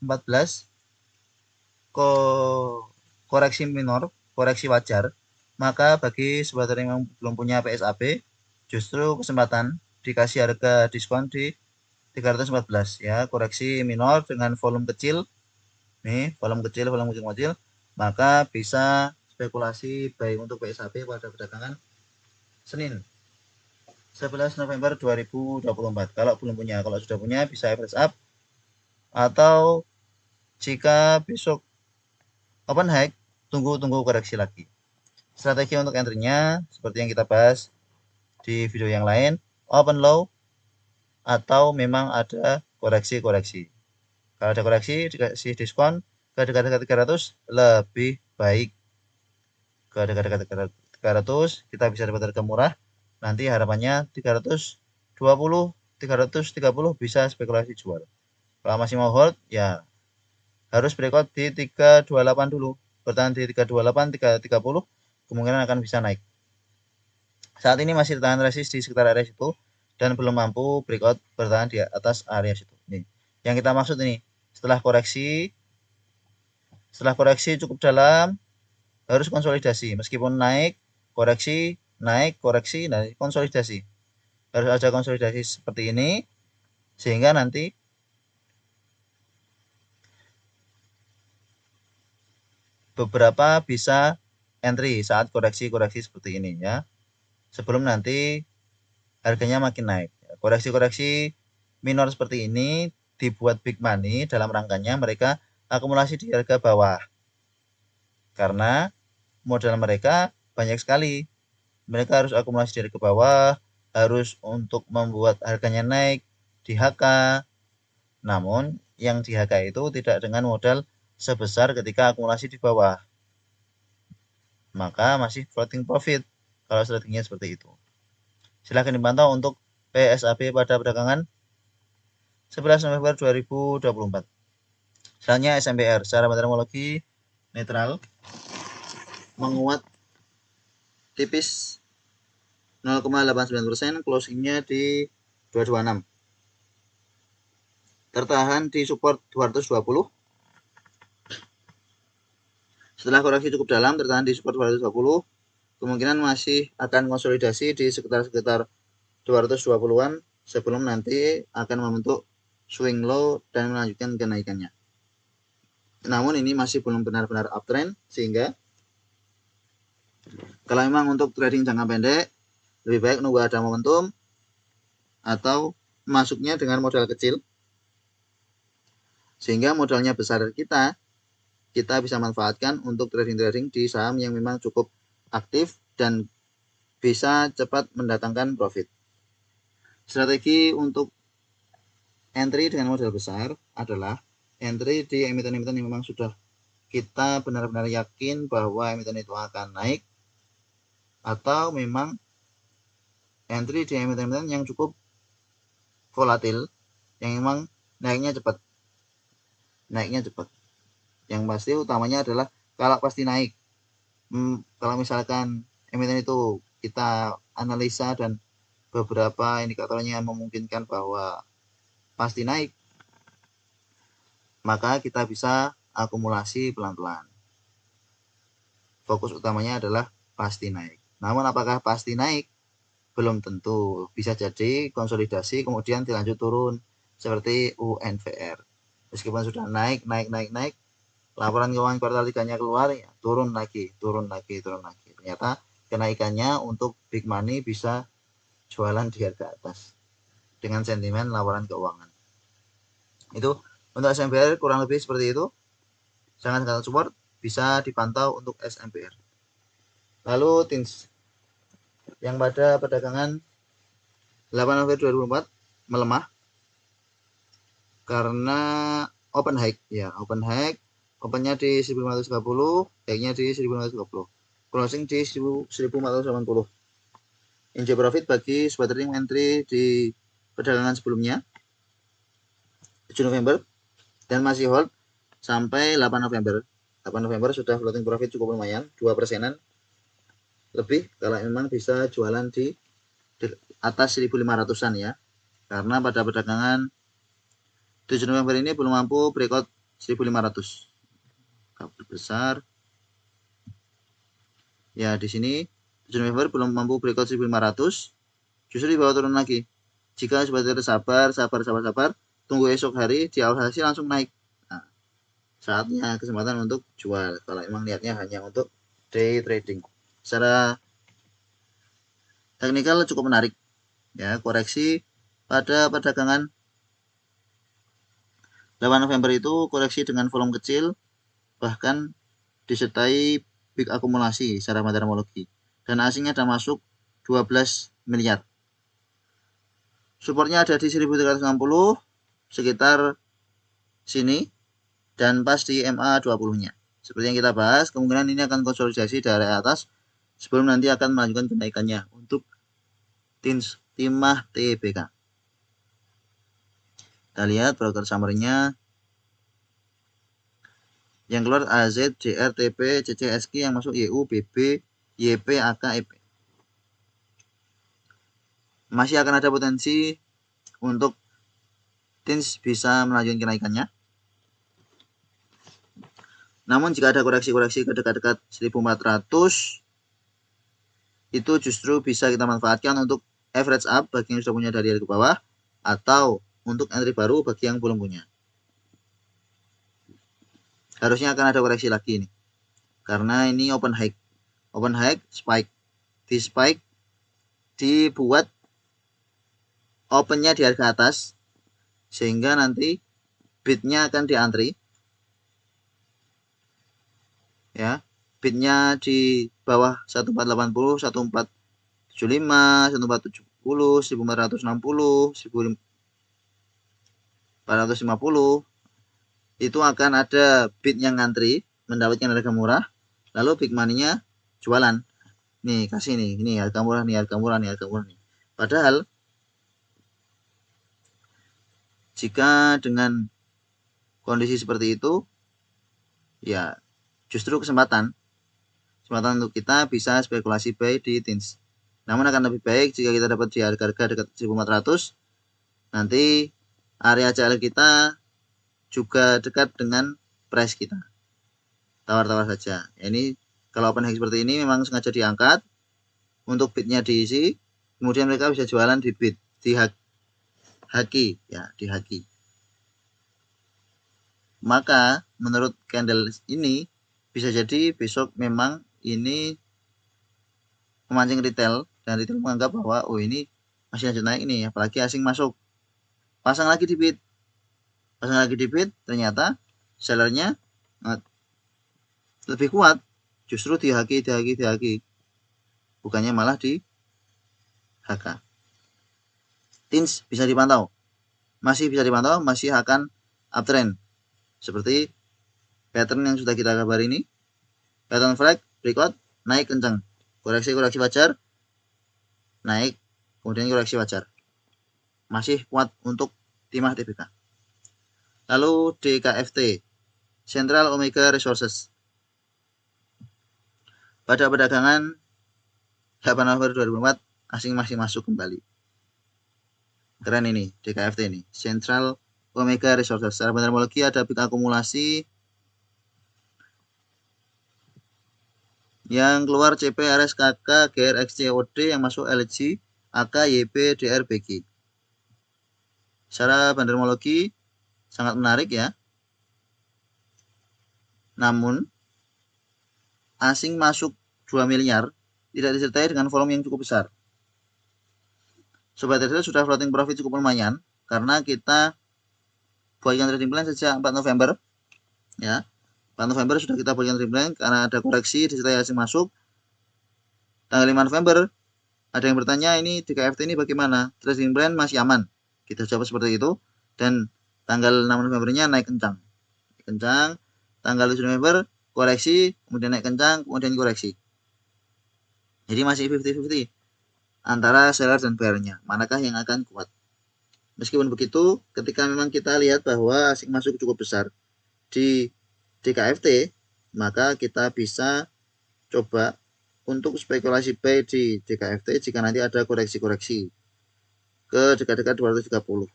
koreksi minor, koreksi wajar. Maka bagi sobat yang belum punya PSAB, justru kesempatan dikasih harga diskon di 314 ya, koreksi minor dengan volume kecil. Nih, volume kecil, maka bisa spekulasi baik untuk PSAP pada perdagangan Senin 11 November 2024. Kalau belum punya, kalau sudah punya bisa average up, atau jika besok open high, tunggu koreksi lagi. Strategi untuk entry-nya seperti yang kita bahas di video yang lain, open low atau memang ada koreksi. Kalau ada koreksi dikasih diskon ke dekat-dekat 300 lebih baik. Ke dekat-dekat 300 kita bisa dapat harga murah. Nanti harapannya 320, 330 bisa spekulasi jual. Kalau masih mau hold ya harus breakout di 328 dulu. Bertahan di 328, 330 kemungkinan akan bisa naik. Saat ini masih tahan resist di sekitar area situ dan belum mampu breakout bertahan di atas area situ. Ini yang kita maksud ini. Setelah koreksi cukup dalam, harus konsolidasi. Meskipun naik, koreksi, nah konsolidasi. Harus ada konsolidasi seperti ini, sehingga nanti beberapa bisa entry saat koreksi seperti ini ya. Sebelum nanti harganya makin naik. Koreksi minor seperti ini dibuat big money dalam rangkanya mereka akumulasi di harga bawah. Karena modal mereka banyak sekali. Mereka harus akumulasi dari ke bawah, harus untuk membuat harganya naik di HK. Namun yang di HK itu tidak dengan modal sebesar ketika akumulasi di bawah. Maka masih floating profit kalau strateginya seperti itu. Silahkan dipantau untuk PSAP pada perdagangan 11 November 2024. Selanjutnya SMPR secara meteorologi netral menguat tipis 0,89%, closingnya di 226. Tertahan di support 220. Setelah koreksi cukup dalam, tertahan di support 220. Kemungkinan masih akan konsolidasi di sekitar 220-an sebelum nanti akan membentuk swing low dan melanjutkan kenaikannya. Namun ini masih belum benar-benar uptrend, sehingga kalau memang untuk trading jangka pendek lebih baik nunggu ada momentum atau masuknya dengan modal kecil, sehingga modalnya besar kita bisa manfaatkan untuk trading di saham yang memang cukup aktif dan bisa cepat mendatangkan profit. Strategi untuk entry dengan modal besar adalah entry di emiten-emiten yang memang sudah kita benar-benar yakin bahwa emiten itu akan naik, atau memang entry di emiten-emiten yang cukup volatil, yang memang naiknya cepat. Yang pasti utamanya adalah kalau pasti naik. Kalau misalkan emiten itu kita analisa dan beberapa indikatornya memungkinkan bahwa pasti naik, maka kita bisa akumulasi pelan-pelan. Fokus utamanya adalah pasti naik. Namun apakah pasti naik? Belum tentu. Bisa jadi konsolidasi kemudian dilanjut turun seperti UNVR. Meskipun sudah naik, laporan keuangan kuartal 3-nya keluar, ya turun lagi. Ternyata kenaikannya untuk big money bisa jualan di harga atas dengan sentimen laporan keuangan. Itu untuk SMPR kurang lebih seperti itu. Sangat support, bisa dipantau untuk SMPR. Lalu TINS yang pada perdagangan 8 November 2024 melemah karena open high ya, opennya di 1530, high-nya di 1530, closing di 1480. Enjoy profit bagi sobat trading entry di perdagangan sebelumnya 7 November dan masih hold sampai 8 November. 8 November sudah floating profit cukup lumayan, 2%-an lebih kalau memang bisa jualan di atas 1500-an ya. Karena pada perdagangan 7 November ini belum mampu breakout 1500. Kabel besar. Ya, di sini 7 November belum mampu breakout 1500. Justru dibawa turun lagi Jika seperti itu sabar, tunggu esok hari di awal hasil langsung naik. Nah, saatnya kesempatan untuk jual. Kalau emang niatnya hanya untuk day trading. Secara teknikal cukup menarik. Ya, koreksi pada perdagangan 8 November itu koreksi dengan volume kecil, bahkan disertai big akumulasi secara meteorologi. Dan asingnya ada masuk 12 miliar. Supportnya ada di 1360, sekitar sini, dan pas di MA 20-nya. Seperti yang kita bahas, kemungkinan ini akan konsolidasi dari atas sebelum nanti akan melanjutkan kenaikannya untuk timah TBK. Kita lihat broker summary-nya. Yang keluar AZ, JR, TP, CCSK, yang masuk YU, BB, YP, AK, EP. Masih akan ada potensi untuk TINS bisa melanjutkan kenaikannya. Namun jika ada koreksi-koreksi ke dekat-dekat 1400, itu justru bisa kita manfaatkan untuk average up bagi yang sudah punya dari ke bawah, atau untuk entry baru bagi yang belum punya. Harusnya akan ada koreksi lagi ini, karena ini open high, spike. Di spike dibuat opennya di harga atas, sehingga nanti bidnya akan diantri. Ya, bidnya di bawah 1480, 1475, 1470, 1460, 1450. Itu akan ada bid yang ngantri mendapatkan harga murah, lalu big money-nya jualan. Nih, kasih nih, ini harga murah nih, harga murah nih, harga murah nih. Padahal jika dengan kondisi seperti itu, ya justru kesempatan untuk kita bisa spekulasi buy di TINS. Namun akan lebih baik jika kita dapat di harga-harga dekat 1400, nanti area CL kita juga dekat dengan price kita. Tawar-tawar saja. Ini kalau open high seperti ini memang sengaja diangkat untuk bidnya diisi, kemudian mereka bisa jualan di bid, di haki, ya, di haki. Maka menurut candle ini bisa jadi besok memang ini memancing retail, dan retail menganggap bahwa oh ini masih lanjut naik ini, apalagi asing masuk, pasang lagi di bid, ternyata sellernya lebih kuat, justru di haki, bukannya malah di HK. TINS bisa dipantau, masih akan uptrend seperti pattern yang sudah kita kabar ini. Pattern flag berikut naik kencang, koreksi wajar, naik, kemudian koreksi wajar, masih kuat untuk timah TBK. Lalu DKFT, Central Omega Resources, pada perdagangan 8 November 2004 asing masih masuk kembali. Keren ini DKFT ini, Central Omega Resources. Secara meteorologi ada big akumulasi yang keluar CP, RS, KK, GR, XCOD, yang masuk LG, AK, YP, DR, BG. Secara meteorologi sangat menarik ya. Namun asing masuk 2 miliar tidak disertai dengan volume yang cukup besar. Sobat trader sudah floating profit cukup lumayan karena kita buatkan trading plan sejak 4 November ya. 4 November sudah kita buatkan trading plan karena ada koreksi disertai asing masuk. Tanggal 5 November ada yang bertanya ini DKFT ini bagaimana? Trading plan masih aman. Kita jawab seperti itu, dan tanggal 6 Novembernya naik kencang. Tanggal 7 November koreksi, kemudian naik kencang, kemudian koreksi. Jadi masih 50-50 antara seller dan buyer-nya, manakah yang akan kuat. Meskipun begitu, ketika memang kita lihat bahwa asing masuk cukup besar di DKFT, maka kita bisa coba untuk spekulasi buy di DKFT jika nanti ada koreksi-koreksi ke dekat-dekat 230.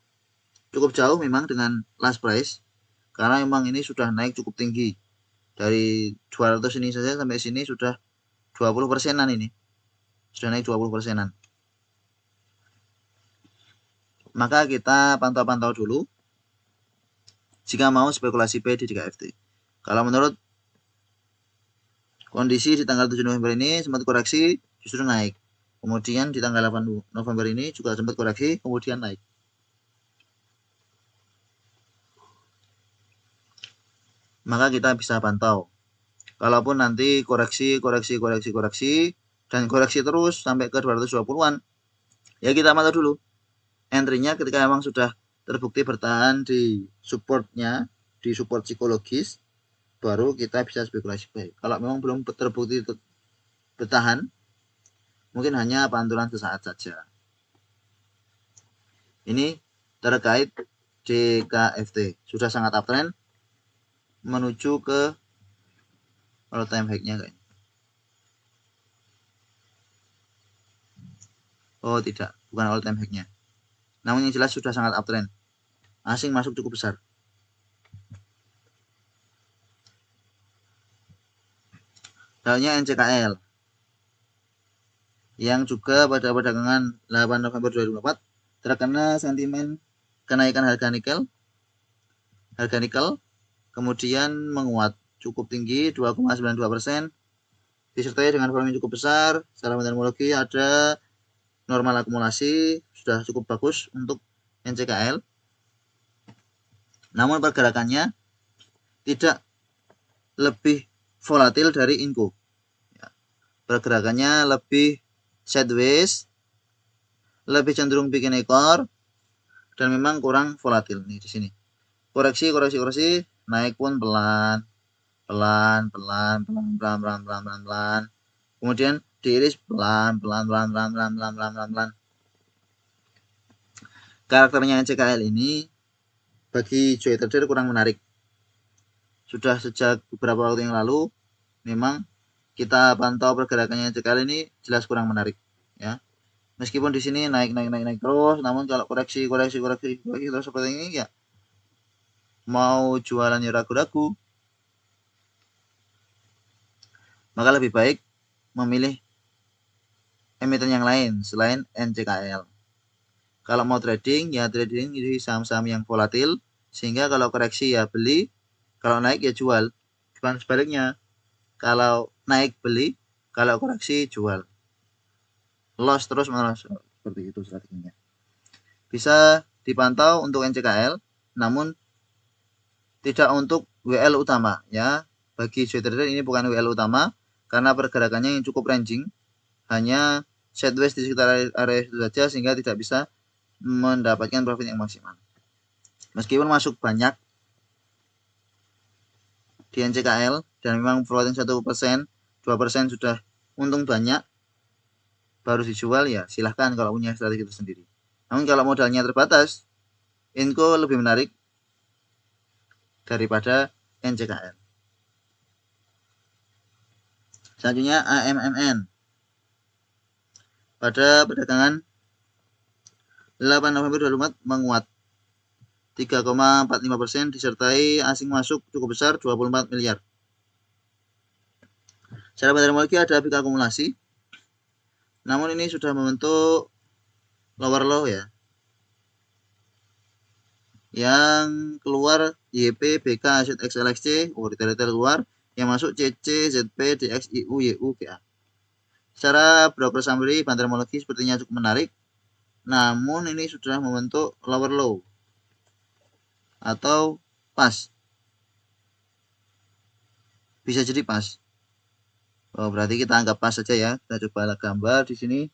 Cukup jauh memang dengan last price, karena memang ini sudah naik cukup tinggi. Dari 200 ini saja sampai sini sudah 20%-an ini. Sudah naik 20%-an. Maka kita pantau-pantau dulu jika mau spekulasi P di 3FT. Kalau menurut kondisi di tanggal 7 November ini sempat koreksi justru naik. Kemudian di tanggal 8 November ini juga sempat koreksi kemudian naik. Maka kita bisa pantau. Kalaupun nanti koreksi dan koreksi terus sampai ke 220-an, ya kita pantau dulu. Entry-nya ketika memang sudah terbukti bertahan di supportnya, di support psikologis, baru kita bisa spekulasi buy. Kalau memang belum terbukti bertahan, mungkin hanya pantulan sesaat saja. Ini terkait DKFT. Sudah sangat uptrend menuju ke all time high-nya kayaknya. Oh tidak, bukan all time high-nya. Namun yang jelas sudah sangat uptrend. Asing masuk cukup besar. Halnya NCKL yang juga pada perdagangan 8 November 2024 terkena sentimen kenaikan harga nikel kemudian menguat cukup tinggi 2,92%, disertai dengan volume cukup besar. Secara metodologi ada normal akumulasi sudah cukup bagus untuk NCKL. Namun pergerakannya tidak lebih volatil dari Inco. Pergerakannya lebih sideways, lebih cenderung bikin ekor, dan memang kurang volatil nih di sini. Koreksi, naik pun pelan. Kemudian diiris pelan. Karakternya NCKL ini bagi joy trader kurang menarik. Sudah sejak beberapa waktu yang lalu memang kita pantau pergerakannya NCKL ini jelas kurang menarik ya. Meskipun di sini naik terus, namun kalau koreksi terus seperti ini ya mau jualan ya ragu-ragu. Maka lebih baik memilih emiten yang lain selain NCKL. Kalau mau trading ya trading di saham-saham yang volatil, sehingga kalau koreksi ya beli, kalau naik ya jual. Bukan sebaliknya, kalau naik beli, kalau koreksi jual. Loss terus menerus, seperti itu strateginya. Bisa dipantau untuk NCKL, namun tidak untuk WL utama ya. Bagi swing trader ini bukan WL utama karena pergerakannya yang cukup ranging, hanya sideways di sekitar area itu saja sehingga tidak bisa mendapatkan profit yang maksimal. Meskipun masuk banyak di NCKL dan memang floating 1%, 2% sudah untung banyak, baru dijual ya silahkan kalau punya strategi tersendiri. Namun kalau modalnya terbatas, Inco lebih menarik daripada NCKL. Selanjutnya AMMN. Pada perdagangan 8 November 2024 menguat 3,45% disertai asing masuk cukup besar 24 miliar. Secara metodologi ada peak akumulasi. Namun ini sudah membentuk lower low ya. Yang keluar YP, BK, ZX, LXC, retail keluar. Yang masuk CC, ZP, DX, IU, YU, GA. Secara broker summary, bantermologi sepertinya cukup menarik. Namun ini sudah membentuk lower low atau pas. Bisa jadi pas. Oh, berarti kita anggap pas saja ya. Kita coba gambar di sini.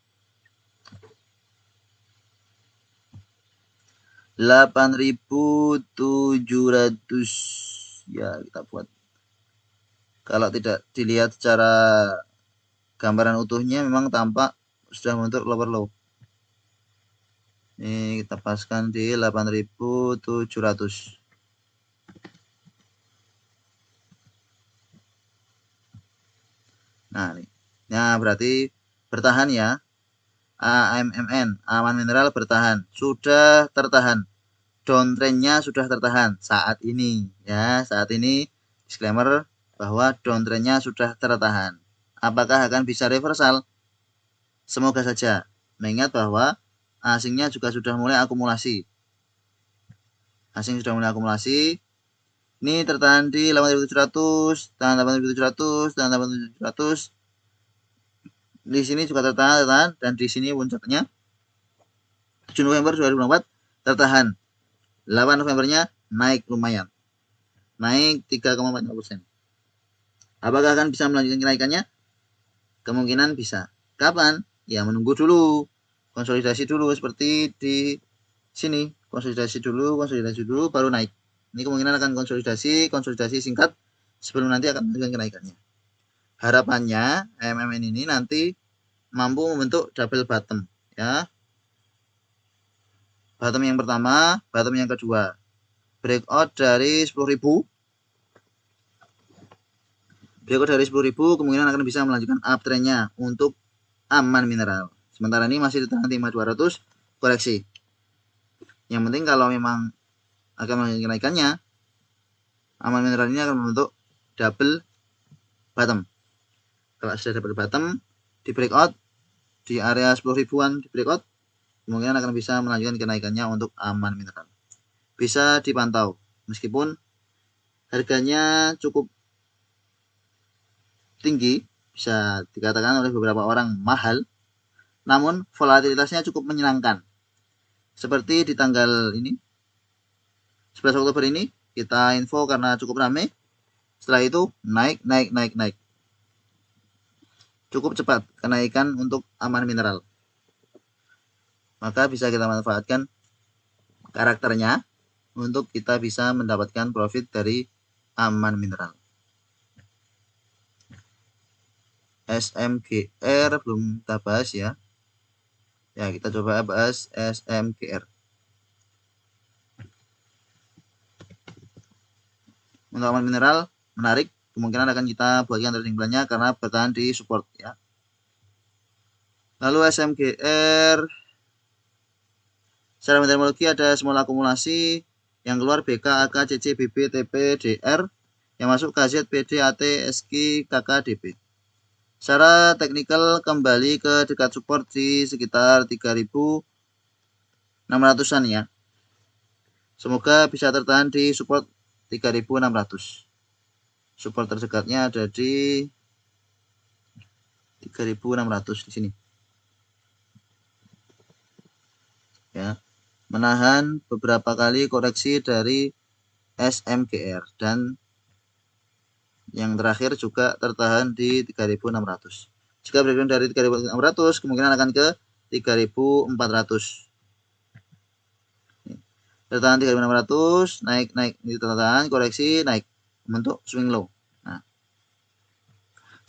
8.700 ya kita buat. Kalau tidak dilihat secara gambaran utuhnya memang tampak sudah membentuk lower low. Ini kita paskan di 8.700. Nah, ini. Nah, berarti bertahan ya. AMMN, Aman Mineral bertahan. Sudah tertahan. Downtrendnya sudah tertahan saat ini ya. Saat ini disclaimer bahwa downtrendnya sudah tertahan. Apakah akan bisa reversal? Semoga saja. Mengingat bahwa asingnya juga sudah mulai akumulasi. Asing sudah mulai akumulasi. Ini tertahan di 8.700, tahan 8.700, tahan 8.700. Di sini juga tertahan, dan di sini puncaknya 7 November 2024 tertahan. 8 Novembernya naik lumayan. Naik 3,45%. Apakah akan bisa melanjutkan kenaikannya? Kemungkinan bisa. Kapan? Ya menunggu dulu. Konsolidasi dulu seperti di sini. Konsolidasi dulu baru naik. Ini kemungkinan akan konsolidasi singkat sebelum nanti akan melanjutkan kenaikannya. Harapannya MMN ini nanti mampu membentuk double bottom, ya. Bottom yang pertama, bottom yang kedua. Breakout dari 10.000. Breakout dari 10.000 kemungkinan akan bisa melanjutkan uptrendnya untuk Aman Mineral. Sementara ini masih di tengah 5.200 koreksi. Yang penting kalau memang akan melanjutkan kenaikannya, Aman Mineral ini akan membentuk double bottom. Kalau sudah double bottom di breakout di area 10.000-an di breakout, kemungkinan akan bisa melanjutkan kenaikannya untuk Aman Mineral. Bisa dipantau meskipun harganya cukup tinggi, bisa dikatakan oleh beberapa orang mahal, namun volatilitasnya cukup menyenangkan. Seperti di tanggal ini 11 Oktober ini kita info karena cukup ramai. Setelah itu naik. Cukup cepat kenaikan untuk Aman Mineral. Maka bisa kita manfaatkan karakternya untuk kita bisa mendapatkan profit dari Aman Mineral. SMGR belum kita bahas ya. Ya, kita coba bahas SMGR. Untuk Aman Mineral menarik, kemungkinan akan kita buatkan trading plan-nya karena bertahan di support ya. Lalu SMGR secara meteorologi ada small akumulasi yang keluar BK, AK, CC, BB, TP, DR, yang masuk KZ, PD, AT, SK, KK, DP. Secara teknikal kembali ke dekat support di sekitar 3.600-an ya. Semoga bisa tertahan di support 3.600. Support terdekatnya ada di 3.600 di sini. Ya. Menahan beberapa kali koreksi dari SMGR dan yang terakhir juga tertahan di 3.600. Jika breakdown dari 3.600 kemungkinan akan ke 3.400. Tertahan 3.600, naik ini tertahan, koreksi, naik membentuk swing low. Nah,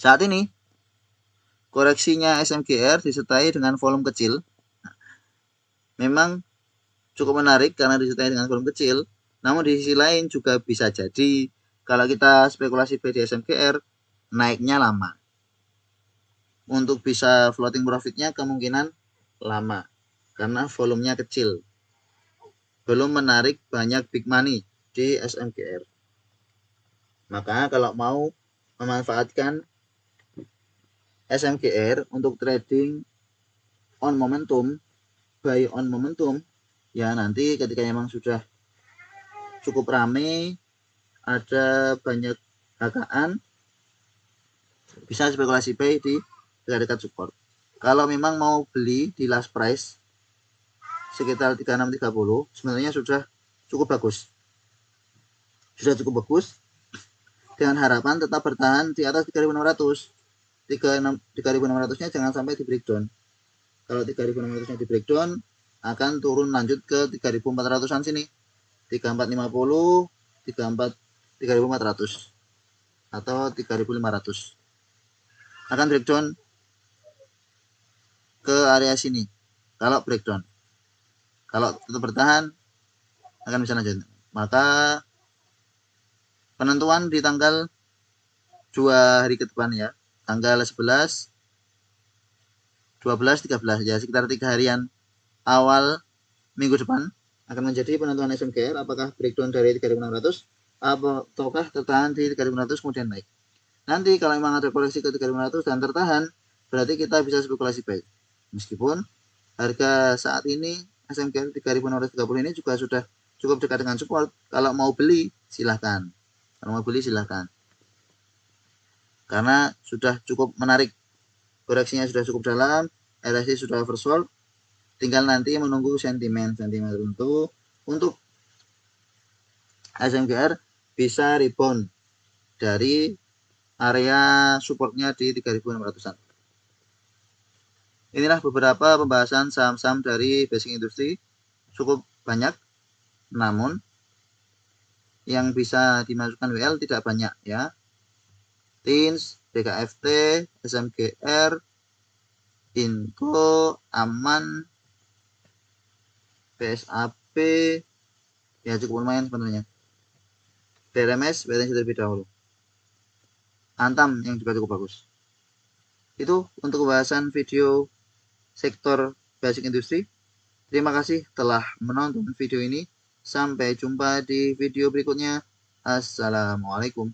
saat ini koreksinya SMGR disertai dengan volume kecil. Memang cukup menarik karena disertai dengan volume kecil, namun di sisi lain juga bisa jadi kalau kita spekulasi di SMGR naiknya lama. Untuk bisa floating profitnya kemungkinan lama karena volumenya kecil. Belum menarik banyak big money di SMGR. Maka kalau mau memanfaatkan SMGR untuk trading on momentum, buy on momentum, ya nanti ketika memang sudah cukup ramai, ada banyak HKan, bisa spekulasi buy di dekat support. Kalau memang mau beli di last price sekitar 3630, sebenarnya sudah cukup bagus. Sudah cukup bagus dengan harapan tetap bertahan di atas 3.600. 3.600-nya jangan sampai di breakdown. Kalau 3.600-nya di breakdown akan turun lanjut ke 3.400-an sini. 3450, 3.400 atau 3.500. Akan breakdown ke area sini. Kalau breakdown. Kalau tetap bertahan akan bisa lanjut. Maka penentuan di tanggal 2 hari ke depan ya. Tanggal 11, 12, 13 ya, sekitar 3 harian awal minggu depan akan menjadi penentuan SMGR apakah breakdown dari 3.600 ataukah tertahan di 3.600 kemudian naik. Nanti kalau memang ada koreksi ke 3.600 dan tertahan, berarti kita bisa spekulasi buy. Meskipun harga saat ini SMGR 3630 ini juga sudah cukup dekat dengan support. Kalau mau beli silahkan, karena sudah cukup menarik, koreksinya sudah cukup dalam, RSI sudah oversold, tinggal nanti menunggu sentimen tertentu untuk SMGR bisa rebound dari area supportnya di 3600-an. Inilah beberapa pembahasan saham-saham dari Basic Industry, cukup banyak, namun yang bisa dimasukkan WL tidak banyak ya. TINS, BKFT, SMGR, Inco, Aman, PSAP, ya cukup lumayan sebenarnya. DRMS, wait terlebih dahulu. Antam yang juga cukup bagus. Itu untuk pembahasan video sektor Basic Industry. Terima kasih telah menonton video ini. Sampai jumpa di video berikutnya. Assalamualaikum.